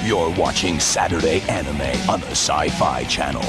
You're watching Saturday Anime on the Sci-Fi Channel.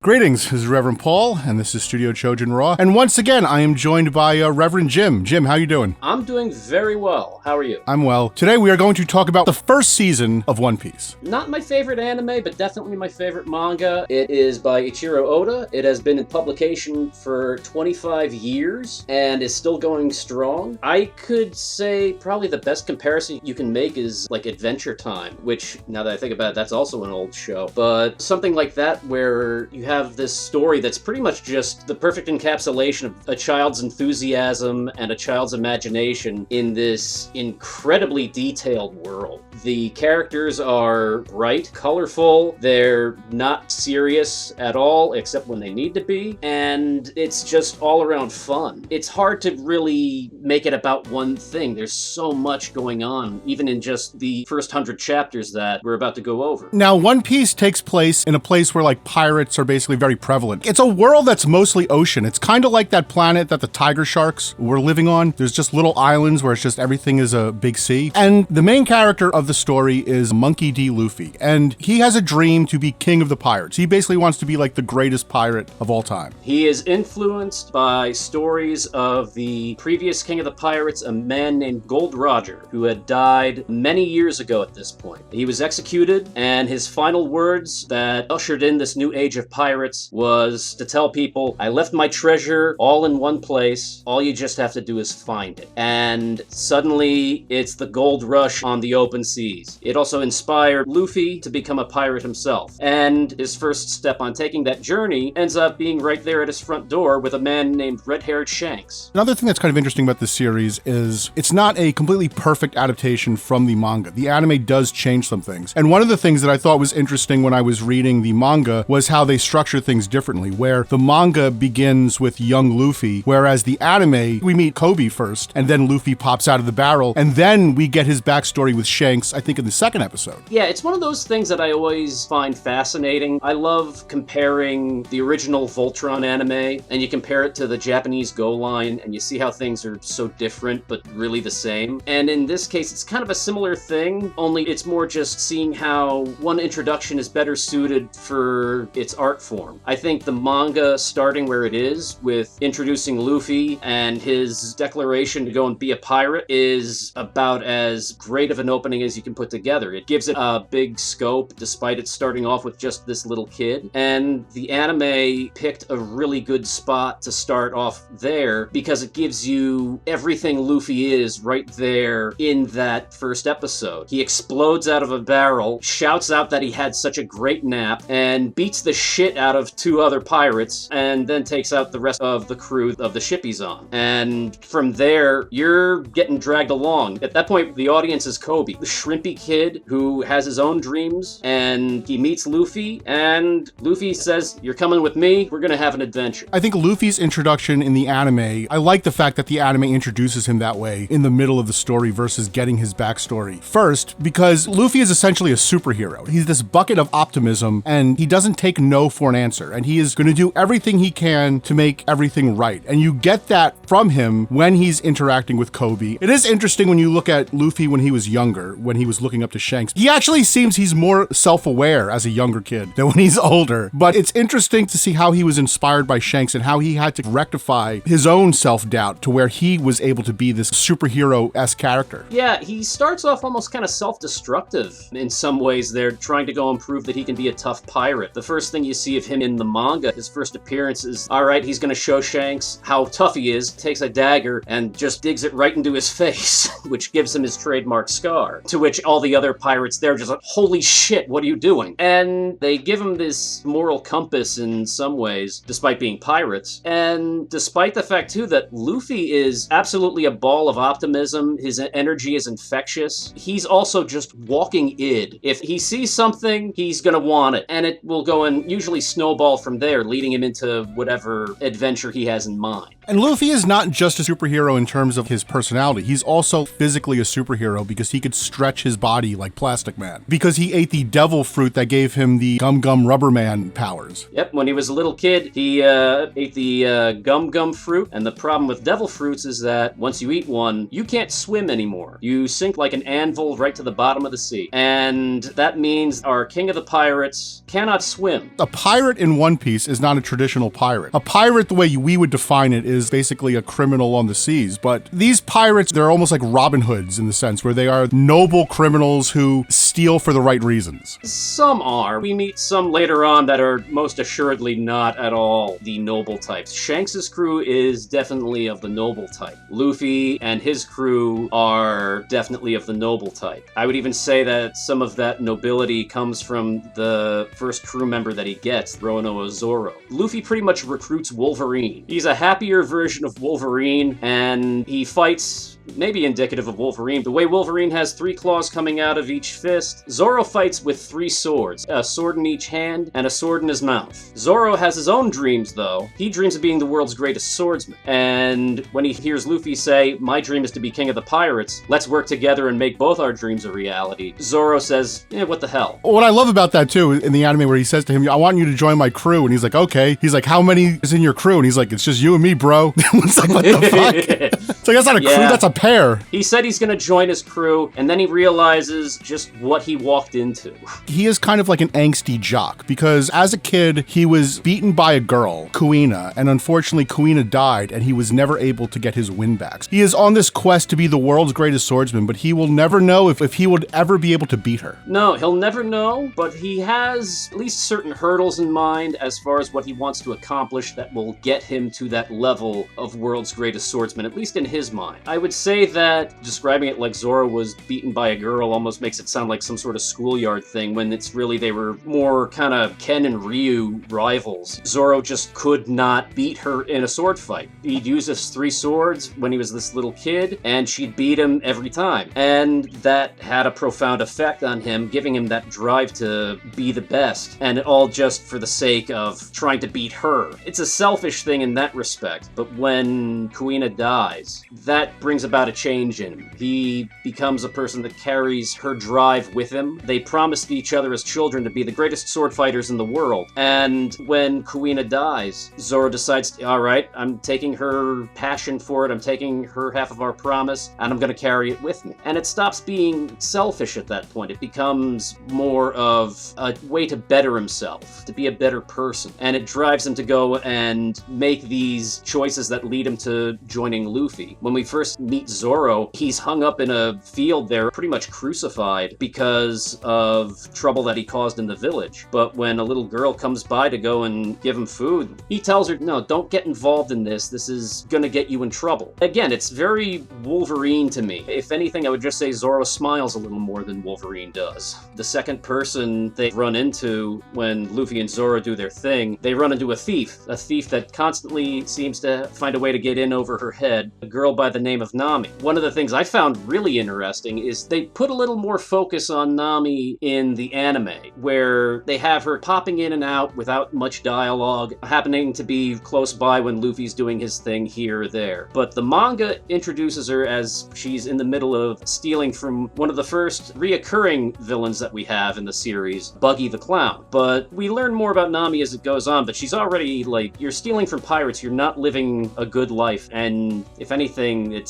Greetings, this is Reverend Paul, and this is Studio Chojin Raw. And once again, I am joined by Reverend Jim. Jim, how you doing? I'm doing very well. How are you? I'm well. Today we are going to talk about the first season of One Piece. Not my favorite anime, but definitely my favorite manga. It is by Ichiro Oda. It has been in publication for 25 years and is still going strong. I could say probably the best comparison you can make is like Adventure Time, which, now that I think about it, that's also an old show. But something like that where you have this story that's pretty much just the perfect encapsulation of a child's enthusiasm and a child's imagination in this incredibly detailed world. The characters are bright, colorful, they're not serious at all, except when they need to be, and it's just all around fun. It's hard to really make it about one thing. There's so much going on, even in just the first 100 chapters that we're about to go over. Now, One Piece takes place in a place where, like, pirates are basically very prevalent. It's a world that's mostly ocean. It's kind of like that planet that the tiger sharks were living on. There's just little islands where it's just everything is a big sea. And the main character of the story is Monkey D. Luffy, and he has a dream to be king of the pirates. He basically wants to be like the greatest pirate of all time. He is influenced by stories of the previous king of the pirates, a man named Gold Roger, who had died many years ago at this point. He was executed, and his final words that ushered in this new age of pirates was to tell people, I left my treasure all in one place, all you just have to do is find it. And suddenly, it's the gold rush on the open seas. It also inspired Luffy to become a pirate himself. And his first step on taking that journey ends up being right there at his front door with a man named Red-Haired Shanks. Another thing that's kind of interesting about this series is it's not a completely perfect adaptation from the manga. The anime does change some things. And one of the things that I thought was interesting when I was reading the manga was how they structure things differently, where the manga begins with young Luffy, whereas the anime, we meet Kobe first, and then Luffy pops out of the barrel, and then we get his backstory with Shanks, I think in the second episode. Yeah, it's one of those things that I always find fascinating. I love comparing the original Voltron anime, and you compare it to the Japanese Go line, and you see how things are so different, but really the same. And in this case, it's kind of a similar thing, only it's more just seeing how one introduction is better suited for its art form. I think the manga starting where it is, with introducing Luffy and his declaration to go and be a pirate, is about as great of an opening as you can put together. It gives it a big scope, despite it starting off with just this little kid. And the anime picked a really good spot to start off there, because it gives you everything Luffy is right there in that first episode. He explodes out of a barrel, shouts out that he had such a great nap, and beats the shit out of two other pirates, and then takes out the rest of the crew of the ship he's on. And from there, you're getting dragged along. At that point, the audience is Kobe, the shrimpy kid who has his own dreams, and he meets Luffy, and Luffy says, you're coming with me, we're gonna have an adventure. I think Luffy's introduction in the anime, I like the fact that the anime introduces him that way in the middle of the story versus getting his backstory first, because Luffy is essentially a superhero. He's this bucket of optimism, and he doesn't take no for an answer, and he is going to do everything he can to make everything right. And you get that from him when he's interacting with Kobe. It is interesting when you look at Luffy when he was younger, when he was looking up to Shanks. He actually seems he's more self-aware as a younger kid than when he's older. But it's interesting to see how he was inspired by Shanks and how he had to rectify his own self-doubt to where he was able to be this superhero-esque character. Yeah, he starts off almost kind of self-destructive in some ways there, trying to go and prove that he can be a tough pirate. The first thing you see of him in the manga, his first appearance is, all right, he's going to show Shanks how tough he is, takes a dagger and just digs it right into his face, which gives him his trademark scar. To which all the other pirates there are just like, holy shit, what are you doing? And they give him this moral compass in some ways, despite being pirates. And despite the fact, too, that Luffy is absolutely a ball of optimism, his energy is infectious, he's also just walking id. If he sees something, he's gonna want it. And it will go and usually snowball from there, leading him into whatever adventure he has in mind. And Luffy is not just a superhero in terms of his personality. He's also physically a superhero because he could stretch his body like Plastic Man. Because he ate the devil fruit that gave him the Gum Gum Rubber Man powers. Yep, when he was a little kid, he ate the Gum Gum fruit. And the problem with devil fruits is that once you eat one, you can't swim anymore. You sink like an anvil right to the bottom of the sea. And that means our king of the pirates cannot swim. A pirate in One Piece is not a traditional pirate. A pirate, the way we would define it, is basically a criminal on the seas. But these pirates, they're almost like Robin Hoods in the sense where they are noble criminals who steal for the right reasons. Some are. We meet some later on that are most assuredly not at all the noble types. Shanks's crew is definitely of the noble type. Luffy and his crew are definitely of the noble type. I would even say that some of that nobility comes from the first crew member that he gets, Roronoa Zoro. Luffy pretty much recruits Wolverine. He's a happier version of Wolverine, and he fights maybe indicative of Wolverine. The way Wolverine has 3 claws coming out of each fist, Zoro fights with 3 swords, a sword in each hand and a sword in his mouth. Zoro has his own dreams, though. He dreams of being the world's greatest swordsman. And when he hears Luffy say, "My dream is to be king of the pirates, let's work together and make both our dreams a reality," Zoro says, what the hell? What I love about that, too, in the anime where he says to him, "I want you to join my crew," and he's like, "Okay." He's like, "How many is in your crew?" And he's like, "It's just you and me, bro." It's like, what the fuck? It's like, that's not a crew, that's a pair. He said he's going to join his crew, and then he realizes just what he walked into. He is kind of like an angsty jock, because as a kid, he was beaten by a girl, Kuina, and unfortunately Kuina died, and he was never able to get his win back. He is on this quest to be the world's greatest swordsman, but he will never know if he would ever be able to beat her. No, he'll never know, but he has at least certain hurdles in mind as far as what he wants to accomplish that will get him to that level of world's greatest swordsman, at least in his mind. I would say that describing it like Zoro was beaten by a girl almost makes it sound like some sort of schoolyard thing, when it's really they were more kind of Ken and Ryu rivals. Zoro just could not beat her in a sword fight. He'd use his 3 swords when he was this little kid, and she'd beat him every time. And that had a profound effect on him, giving him that drive to be the best, and all just for the sake of trying to beat her. It's a selfish thing in that respect, but when Kuina dies, that brings about a change in him. He becomes a person that carries her drive with him. They promised each other as children to be the greatest sword fighters in the world, and when Kuina dies, Zoro decides, all right, I'm taking her passion for it, I'm taking her half of our promise, and I'm going to carry it with me. And it stops being selfish at that point. It becomes more of a way to better himself, to be a better person, and it drives him to go and make these choices that lead him to joining Luffy. When we first meet Zoro, he's hung up in a field there, pretty much crucified because of trouble that he caused in the village. But when a little girl comes by to go and give him food, he tells her, no, don't get involved in this. This is gonna get you in trouble. Again, it's very Wolverine to me. If anything, I would just say Zoro smiles a little more than Wolverine does. The second person they run into when Luffy and Zoro do their thing, they run into a thief that constantly seems to find a way to get in over her head, a girl by the name of Nami. One of the things I found really interesting is they put a little more focus on Nami in the anime, where they have her popping in and out without much dialogue, happening to be close by when Luffy's doing his thing here or there. But the manga introduces her as she's in the middle of stealing from one of the first reoccurring villains that we have in the series, Buggy the Clown. But we learn more about Nami as it goes on, but she's already like, you're stealing from pirates, you're not living a good life, and if anything,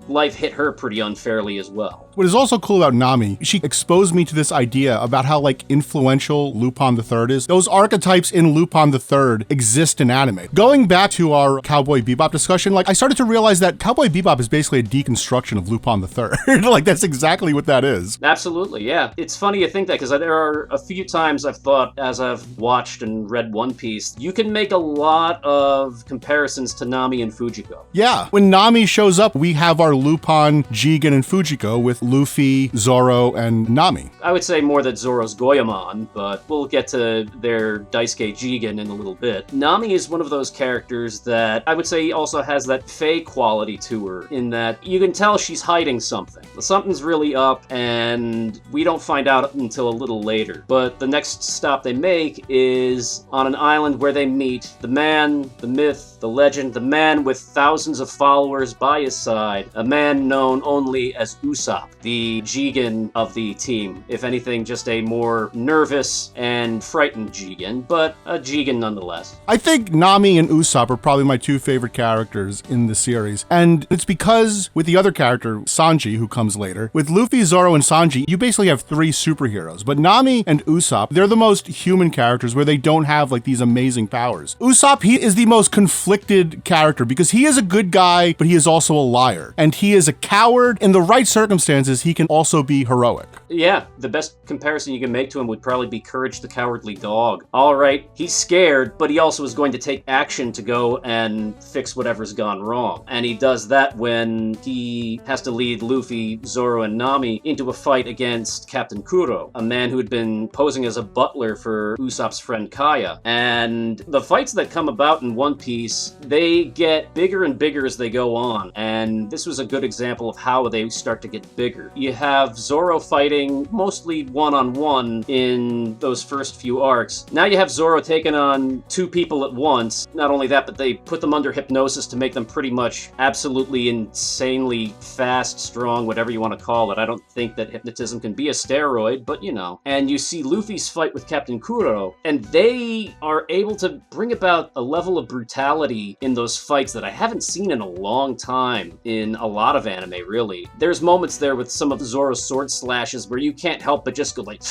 life hit her pretty unfairly as well. What is also cool about Nami, she exposed me to this idea about how influential Lupin III is. Those archetypes in Lupin III exist in anime. Going back to our Cowboy Bebop discussion, I started to realize that Cowboy Bebop is basically a deconstruction of Lupin III. That's exactly what that is. Absolutely, yeah. It's funny you think that, because there are a few times I've thought, as I've watched and read One Piece, you can make a lot of comparisons to Nami and Fujiko. Yeah, when Nami shows up, we have our are Lupin, Jigen, and Fujiko, with Luffy, Zoro, and Nami. I would say more that Zoro's Goemon, but we'll get to their Daisuke Jigen in a little bit. Nami is one of those characters that I would say also has that Fae quality to her, in that you can tell she's hiding something. Something's really up, and we don't find out until a little later. But the next stop they make is on an island where they meet the man, the myth, the legend, the man with thousands of followers by his side, a man known only as Usopp, the Jigen of the team. If anything, just a more nervous and frightened Jigen, but a Jigen nonetheless. I think Nami and Usopp are probably my two favorite characters in the series, and it's because with the other character, Sanji, who comes later, with Luffy, Zoro, and Sanji, you basically have three superheroes, but Nami and Usopp, they're the most human characters where they don't have like these amazing powers. Usopp, he is the most conflicted character because he is a good guy, but he is also a liar, and he is a coward. In the right circumstances, he can also be heroic. Yeah, the best comparison you can make to him would probably be Courage the Cowardly Dog. All right, he's scared, but he also is going to take action to go and fix whatever's gone wrong. And he does that when he has to lead Luffy, Zoro, and Nami into a fight against Captain Kuro, a man who had been posing as a butler for Usopp's friend Kaya. And the fights that come about in One Piece, they get bigger and bigger as they go on. And this was a good example of how they start to get bigger. You have Zoro fighting mostly one-on-one in those first few arcs. Now you have Zoro taking on two people at once. Not only that, but they put them under hypnosis to make them pretty much absolutely insanely fast, strong, whatever you want to call it. I don't think that hypnotism can be a steroid, but you know. And you see Luffy's fight with Captain Kuro, and they are able to bring about a level of brutality in those fights that I haven't seen in a long time in a lot of anime, really. There's moments there with some of Zoro's sword slashes where you can't help but just go like,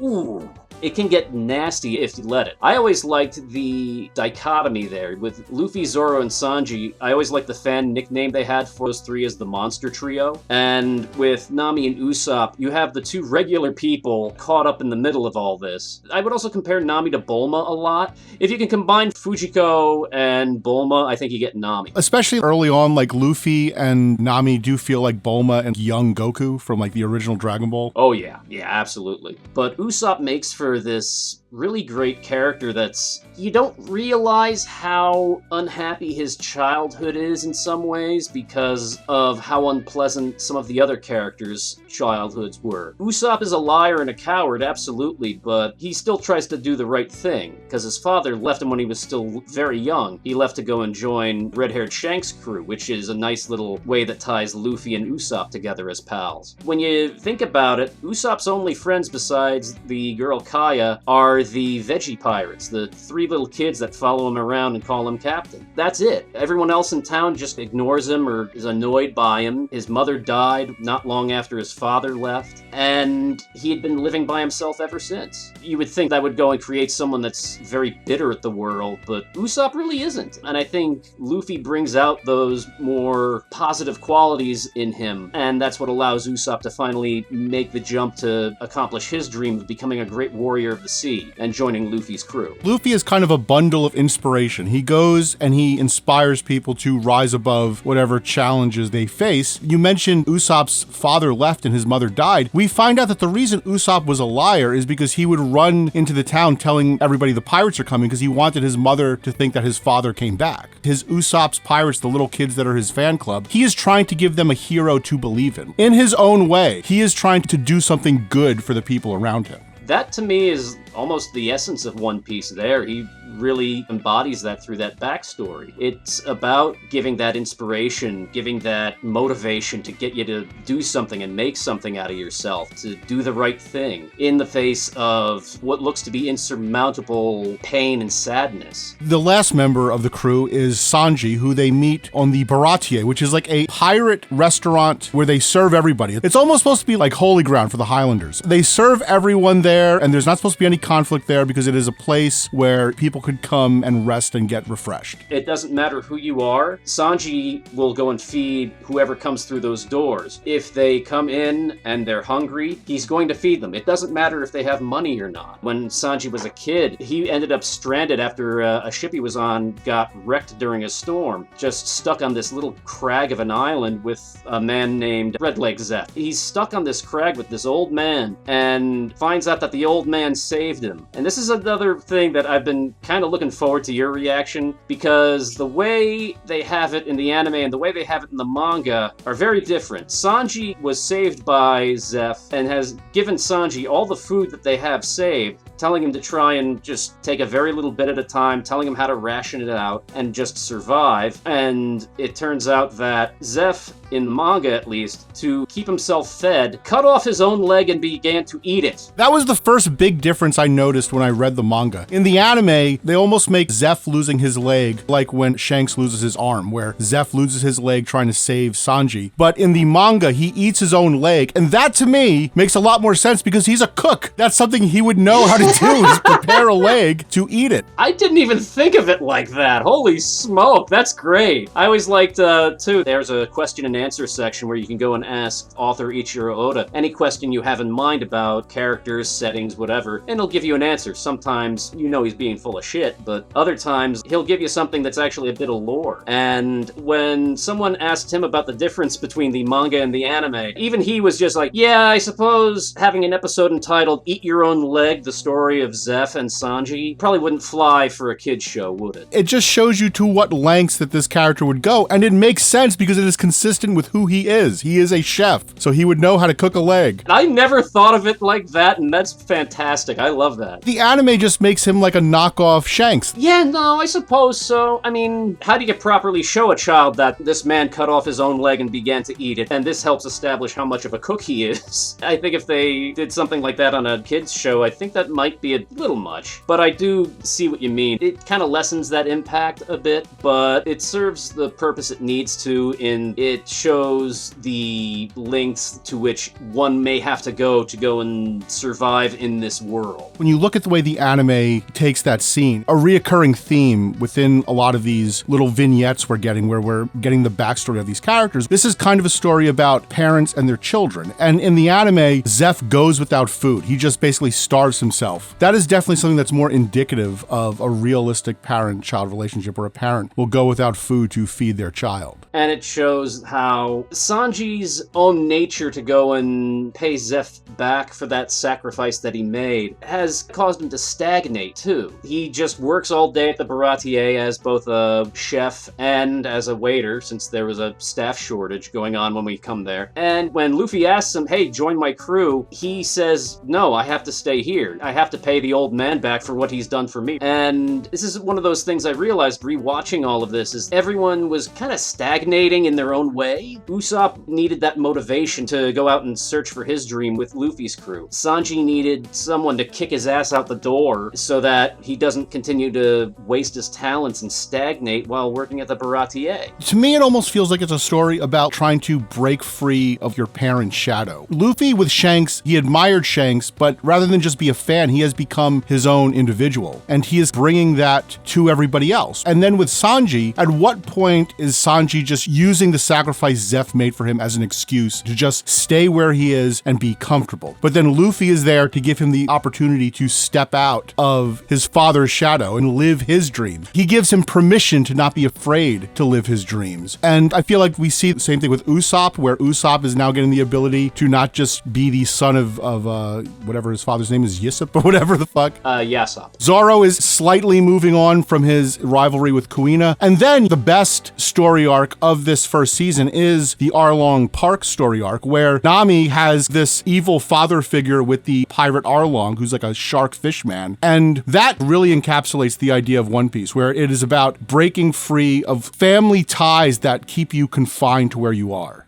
ooh. It can get nasty if you let it. I always liked the dichotomy there with Luffy, Zoro, and Sanji. I always liked the fan nickname they had for those three as the Monster Trio. And with Nami and Usopp, you have the two regular people caught up in the middle of all this. I would also compare Nami to Bulma a lot. If you can combine Fujiko and Bulma, I think you get Nami. Especially early on, like Luffy and Nami do feel like Bulma and young Goku from like the original Dragon Ball. Oh yeah, absolutely. But Usopp makes for this really great character that's, you don't realize how unhappy his childhood is in some ways because of how unpleasant some of the other characters' childhoods were. Usopp is a liar and a coward, absolutely, but he still tries to do the right thing because his father left him when he was still very young. He left to go and join Red-Haired Shank's crew, which is a nice little way that ties Luffy and Usopp together as pals. When you think about it, Usopp's only friends besides the girl Kaya are the veggie pirates, the three little kids that follow him around and call him captain. That's it. Everyone else in town just ignores him or is annoyed by him. His mother died not long after his father left, and he had been living by himself ever since. You would think that would go and create someone that's very bitter at the world, but Usopp really isn't. And I think Luffy brings out those more positive qualities in him, and that's what allows Usopp to finally make the jump to accomplish his dream of becoming a great warrior of the sea and joining Luffy's crew. Luffy is kind of a bundle of inspiration. He goes and he inspires people to rise above whatever challenges they face. You mentioned Usopp's father left and his mother died. We find out that the reason Usopp was a liar is because he would run into the town telling everybody the pirates are coming because he wanted his mother to think that his father came back. His Usopp's pirates, the little kids that are his fan club, he is trying to give them a hero to believe in. In his own way, he is trying to do something good for the people around him. That to me is almost the essence of One Piece there. He really embodies that through that backstory. It's about giving that inspiration, giving that motivation to get you to do something and make something out of yourself, to do the right thing in the face of what looks to be insurmountable pain and sadness. The last member of the crew is Sanji, who they meet on the Baratie, which is like a pirate restaurant where they serve everybody. It's almost supposed to be like holy ground for the Highlanders. They serve everyone there, and there's not supposed to be any conflict there because it is a place where people could come and rest and get refreshed. It doesn't matter who you are. Sanji will go and feed whoever comes through those doors. If they come in and they're hungry, he's going to feed them. It doesn't matter if they have money or not. When Sanji was a kid, he ended up stranded after a ship he was on got wrecked during a storm, just stuck on this little crag of an island with a man named Redleg Zeph. He's stuck on this crag with this old man and finds out that the old man saved him. And this is another thing that I've been kind of looking forward to your reaction, because the way they have it in the anime and the way they have it in the manga are very different. Sanji was saved by Zeph and has given Sanji all the food that they have saved, telling him to try and just take a very little bit at a time, telling him how to ration it out and just survive. And it turns out that Zeph, in the manga at least, to keep himself fed, cut off his own leg and began to eat it. That was the first big difference I noticed when I read the manga. In the anime, they almost make Zeph losing his leg like when Shanks loses his arm, where Zeph loses his leg trying to save Sanji. But in the manga, he eats his own leg, and that to me makes a lot more sense because he's a cook. That's something he would know how to do, is prepare a leg to eat it. I didn't even think of it like that. Holy smoke, that's great. I always liked, too, there's a question and answer section where you can go and ask author Ichiro Oda any question you have in mind about characters, settings, whatever, and he'll give you an answer. Sometimes you know he's being full of shit, but other times he'll give you something that's actually a bit of lore. And when someone asked him about the difference between the manga and the anime, even he was just like, yeah, I suppose having an episode entitled Eat Your Own Leg, the story of Zeph and Sanji, probably wouldn't fly for a kid's show, would it? It just shows you to what lengths that this character would go, and it makes sense because it is consistent with who he is. He is a chef, so he would know how to cook a leg. I never thought of it like that, and that's fantastic. I love that. The anime just makes him like a knockoff Shanks. Yeah, no, I suppose so. I mean, how do you properly show a child that this man cut off his own leg and began to eat it? And this helps establish how much of a cook he is. I think if they did something like that on a kid's show, I think that might be a little much. But I do see what you mean. It kind of lessens that impact a bit, but it serves the purpose it needs to in it shows the lengths to which one may have to go and survive in this world. When you look at the way the anime takes that scene, a reoccurring theme within a lot of these little vignettes we're getting, where we're getting the backstory of these characters, this is kind of a story about parents and their children. And in the anime, Zeph goes without food. He just basically starves himself. That is definitely something that's more indicative of a realistic parent-child relationship, where a parent will go without food to feed their child. And it shows how Sanji's own nature to go and pay Zeph back for that sacrifice that he made has caused him to stagnate too. He just works all day at the Baratie as both a chef and as a waiter, since there was a staff shortage going on when we come there. And when Luffy asks him, hey, join my crew, he says, no, I have to stay here. I have to pay the old man back for what he's done for me. And this is one of those things I realized rewatching all of this, is everyone was kind of stagnating in their own way. Usopp needed that motivation to go out and search for his dream with Luffy's crew. Sanji needed someone to kick his ass out the door so that he doesn't continue to waste his talents and stagnate while working at the Baratie. To me, it almost feels like it's a story about trying to break free of your parent's shadow. Luffy with Shanks, he admired Shanks, but rather than just be a fan, he has become his own individual, and he is bringing that to everybody else. And then with Sanji, at what point is Sanji just using the sacrifice Zeph made for him as an excuse to just stay where he is and be comfortable? But then Luffy is there to give him the opportunity to step out of his father's shadow and live his dreams. He gives him permission to not be afraid to live his dreams. And I feel like we see the same thing with Usopp, where Usopp is now getting the ability to not just be the son of whatever his father's name is, Usopp or whatever the fuck. Yasop. Zoro is slightly moving on from his rivalry with Kuina. And then the best story arc of this first season is the Arlong Park story arc, where Nami has this evil father figure with the pirate Arlong, who's like a shark fish man. And that really encapsulates the idea of One Piece, where it is about breaking free of family ties that keep you confined to where you are.